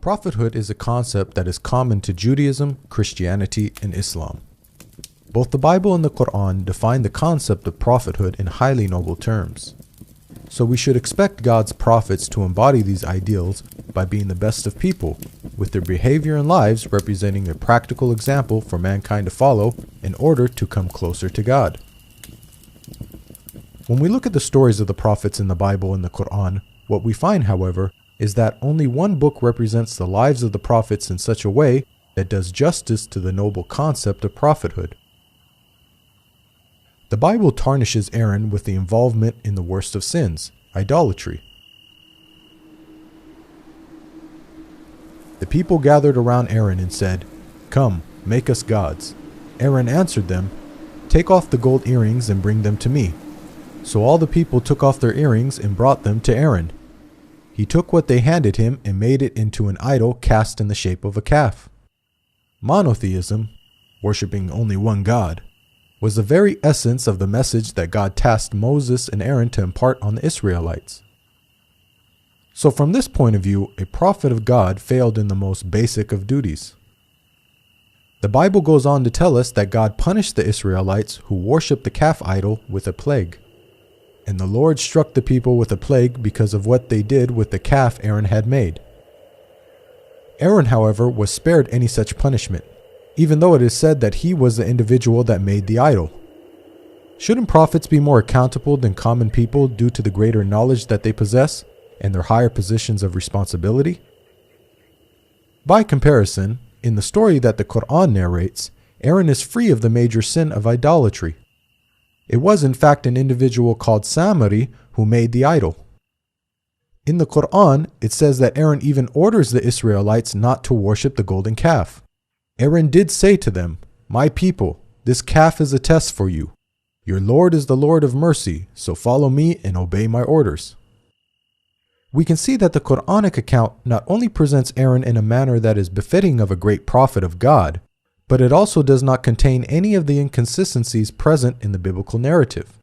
Prophethood is a concept that is common to Judaism, Christianity, and Islam. Both the Bible and the Qur'an define the concept of prophethood in highly noble terms. So we should expect God's prophets to embody these ideals by being the best of people, with their behavior and lives representing a practical example for mankind to follow in order to come closer to God. When we look at the stories of the prophets in the Bible and the Qur'an, what we find, however, is that only one book represents the lives of the prophets in such a way that does justice to the noble concept of prophethood. The Bible tarnishes Aaron with the involvement in the worst of sins, idolatry. The people gathered around Aaron and said, "Come, make us gods." Aaron answered them, "Take off the gold earrings and bring them to me." So all the people took off their earrings and brought them to Aaron. He took what they handed him and made it into an idol cast in the shape of a calf. Monotheism, worshipping only one God, was the very essence of the message that God tasked Moses and Aaron to impart on the Israelites. So from this point of view, a prophet of God failed in the most basic of duties. The Bible goes on to tell us that God punished the Israelites who worshipped the calf idol with a plague. And the Lord struck the people with a plague because of what they did with the calf Aaron had made. Aaron, however, was spared any such punishment, even though it is said that he was the individual that made the idol. Shouldn't prophets be more accountable than common people due to the greater knowledge that they possess and their higher positions of responsibility? By comparison, in the story that the Qur'an narrates, Aaron is free of the major sin of idolatry. It was in fact an individual called Samari who made the idol. In the Qur'an, it says that Aaron even orders the Israelites not to worship the golden calf. Aaron did say to them, "My people, this calf is a test for you. Your Lord is the Lord of mercy, so follow me and obey my orders." We can see that the Qur'anic account not only presents Aaron in a manner that is befitting of a great prophet of God, but it also does not contain any of the inconsistencies present in the biblical narrative.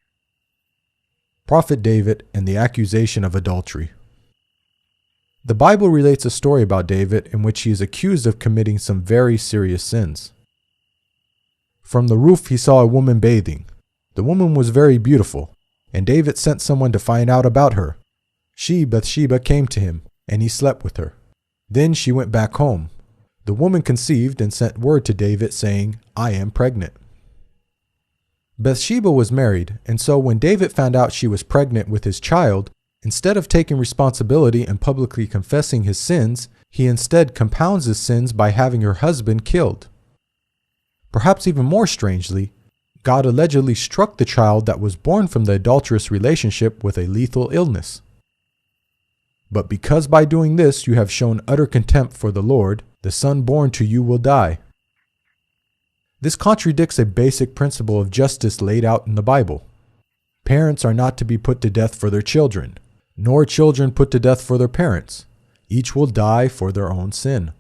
Prophet David and the accusation of adultery. The Bible relates a story about David in which he is accused of committing some very serious sins. From the roof he saw a woman bathing. The woman was very beautiful, and David sent someone to find out about her. She, Bathsheba, came to him, and he slept with her. Then she went back home. The woman conceived and sent word to David saying, "I am pregnant." Bathsheba was married, and so when David found out she was pregnant with his child, instead of taking responsibility and publicly confessing his sins, he instead compounds his sins by having her husband killed. Perhaps even more strangely, God allegedly struck the child that was born from the adulterous relationship with a lethal illness. But because by doing this you have shown utter contempt for the Lord, the son born to you will die. This contradicts a basic principle of justice laid out in the Bible. Parents are not to be put to death for their children, nor children put to death for their parents. Each will die for their own sin.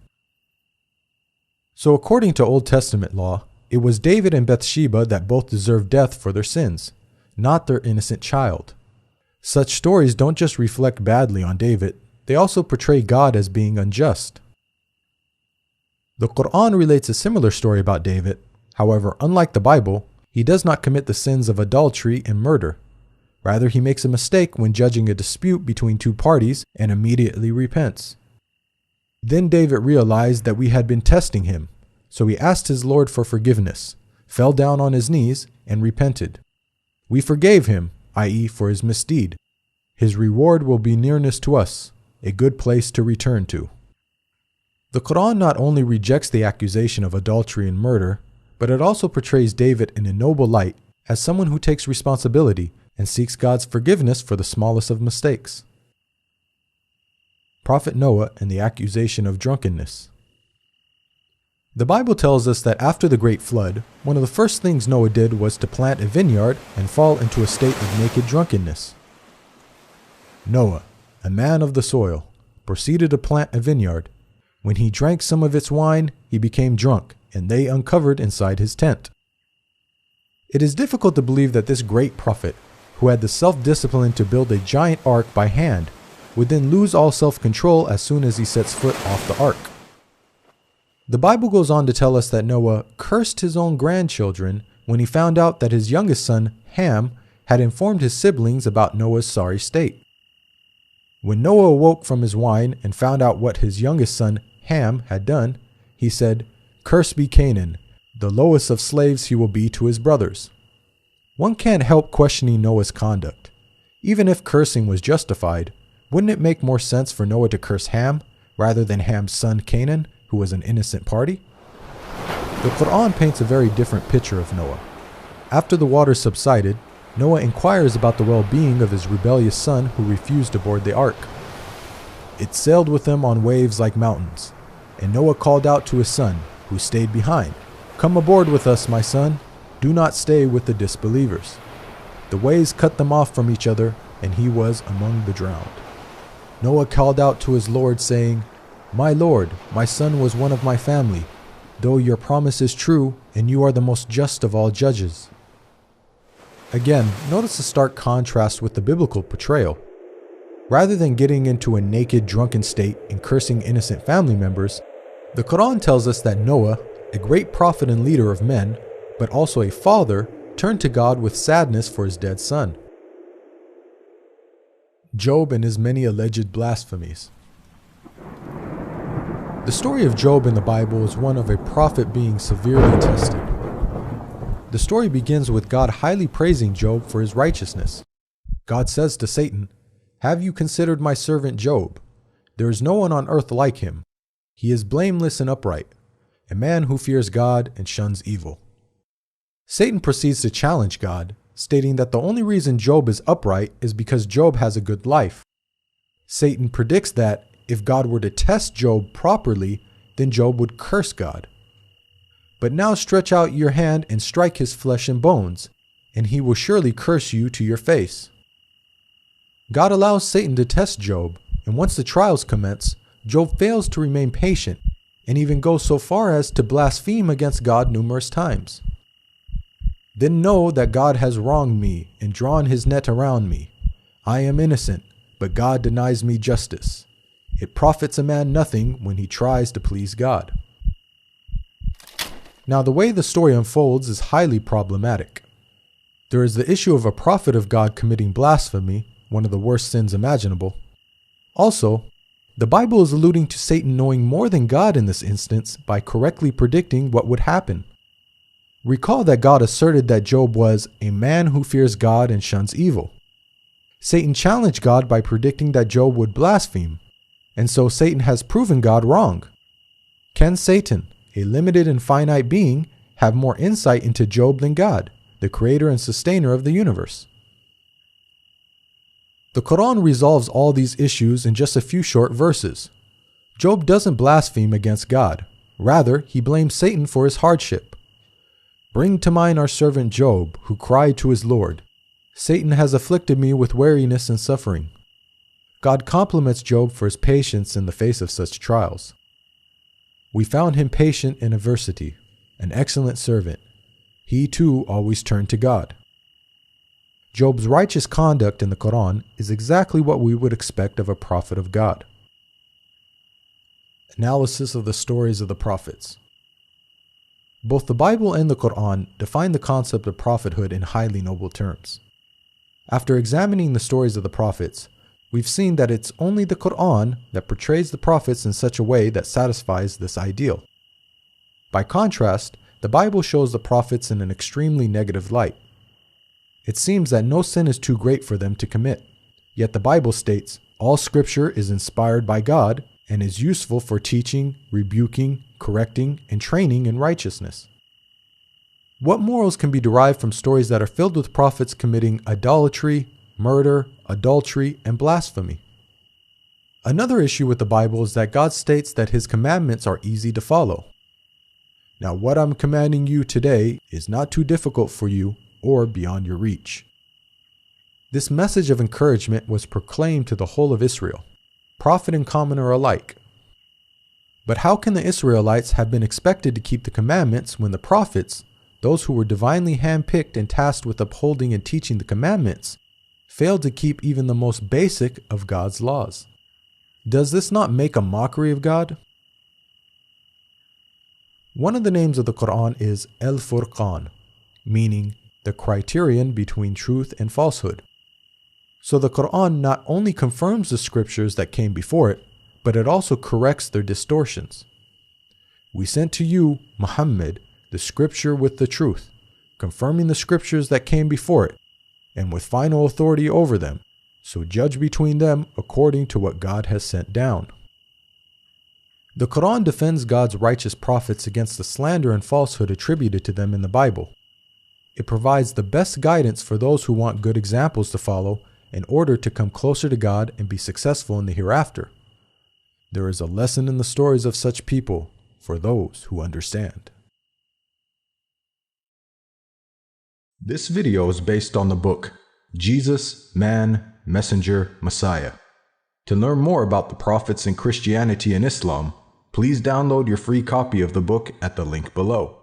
So according to Old Testament law, it was David and Bathsheba that both deserved death for their sins, not their innocent child. Such stories don't just reflect badly on David, they also portray God as being unjust. The Qur'an relates a similar story about David. However, unlike the Bible, he does not commit the sins of adultery and murder. Rather, he makes a mistake when judging a dispute between two parties and immediately repents. Then David realized that we had been testing him, so he asked his Lord for forgiveness, fell down on his knees, and repented. We forgave him, i.e., for his misdeed. His reward will be nearness to us, a good place to return to. The Qur'an not only rejects the accusation of adultery and murder, but it also portrays David in a noble light as someone who takes responsibility and seeks God's forgiveness for the smallest of mistakes. Prophet Noah and the accusation of drunkenness. The Bible tells us that after the great flood, one of the first things Noah did was to plant a vineyard and fall into a state of naked drunkenness. Noah, a man of the soil, proceeded to plant a vineyard. When he drank some of its wine, he became drunk, and they uncovered inside his tent. It is difficult to believe that this great prophet, who had the self-discipline to build a giant ark by hand, would then lose all self-control as soon as he sets foot off the ark. The Bible goes on to tell us that Noah cursed his own grandchildren when he found out that his youngest son, Ham, had informed his siblings about Noah's sorry state. When Noah awoke from his wine and found out what his youngest son, Ham, had done, he said, "Cursed be Canaan, the lowest of slaves he will be to his brothers." One can't help questioning Noah's conduct. Even if cursing was justified, wouldn't it make more sense for Noah to curse Ham rather than Ham's son Canaan, who was an innocent party? The Qur'an paints a very different picture of Noah. After the waters subsided, Noah inquires about the well-being of his rebellious son who refused to board the ark. It sailed with him on waves like mountains, and Noah called out to his son, who stayed behind, "Come aboard with us, my son. Do not stay with the disbelievers." The waves cut them off from each other, and he was among the drowned. Noah called out to his Lord, saying, "My Lord, my son was one of my family, though your promise is true, and you are the most just of all judges." Again, notice the stark contrast with the biblical portrayal. Rather than getting into a naked, drunken state and cursing innocent family members, the Quran tells us that Noah, a great prophet and leader of men, but also a father, turned to God with sadness for his dead son. Job and his many alleged blasphemies. The story of Job in the Bible is one of a prophet being severely tested. The story begins with God highly praising Job for his righteousness. God says to Satan, "Have you considered my servant Job? There is no one on earth like him. He is blameless and upright, a man who fears God and shuns evil." Satan proceeds to challenge God, stating that the only reason Job is upright is because Job has a good life. Satan predicts that if God were to test Job properly, then Job would curse God. "But now stretch out your hand and strike his flesh and bones, and he will surely curse you to your face." God allows Satan to test Job, and once the trials commence, Job fails to remain patient, and even goes so far as to blaspheme against God numerous times. "Then know that God has wronged me and drawn his net around me. I am innocent, but God denies me justice. It profits a man nothing when he tries to please God." Now, the way the story unfolds is highly problematic. There is the issue of a prophet of God committing blasphemy, one of the worst sins imaginable. Also, the Bible is alluding to Satan knowing more than God in this instance by correctly predicting what would happen. Recall that God asserted that Job was a man who fears God and shuns evil. Satan challenged God by predicting that Job would blaspheme, and so Satan has proven God wrong. Can Satan, a limited and finite being, have more insight into Job than God, the creator and sustainer of the universe? The Quran resolves all these issues in just a few short verses. Job doesn't blaspheme against God. Rather, he blames Satan for his hardship. "Bring to mind our servant Job, who cried to his Lord, 'Satan has afflicted me with weariness and suffering.'" God compliments Job for his patience in the face of such trials. "We found him patient in adversity, an excellent servant. He too always turned to God." Job's righteous conduct in the Quran is exactly what we would expect of a prophet of God. Analysis of the stories of the prophets. Both the Bible and the Quran define the concept of prophethood in highly noble terms. After examining the stories of the prophets, we've seen that it's only the Quran that portrays the prophets in such a way that satisfies this ideal. By contrast, the Bible shows the prophets in an extremely negative light. It seems that no sin is too great for them to commit, yet the Bible states, "All scripture is inspired by God and is useful for teaching, rebuking, correcting, and training in righteousness." What morals can be derived from stories that are filled with prophets committing idolatry, murder, adultery, and blasphemy? Another issue with the Bible is that God states that his commandments are easy to follow. Now, what I'm commanding you today is not too difficult for you or beyond your reach. This message of encouragement was proclaimed to the whole of Israel, prophet and commoner alike. But how can the Israelites have been expected to keep the commandments when the prophets, those who were divinely handpicked and tasked with upholding and teaching the commandments, fail to keep even the most basic of God's laws. Does this not make a mockery of God? One of the names of the Qur'an is Al-Furqan, meaning the criterion between truth and falsehood. So the Qur'an not only confirms the scriptures that came before it, but it also corrects their distortions. We sent to you, Muhammad, the scripture with the truth, confirming the scriptures that came before it, and with final authority over them, so judge between them according to what God has sent down. The Qur'an defends God's righteous prophets against the slander and falsehood attributed to them in the Bible. It provides the best guidance for those who want good examples to follow in order to come closer to God and be successful in the hereafter. There is a lesson in the stories of such people for those who understand. This video is based on the book Jesus, Man, Messenger, Messiah. To learn more about the prophets in Christianity and Islam, please download your free copy of the book at the link below.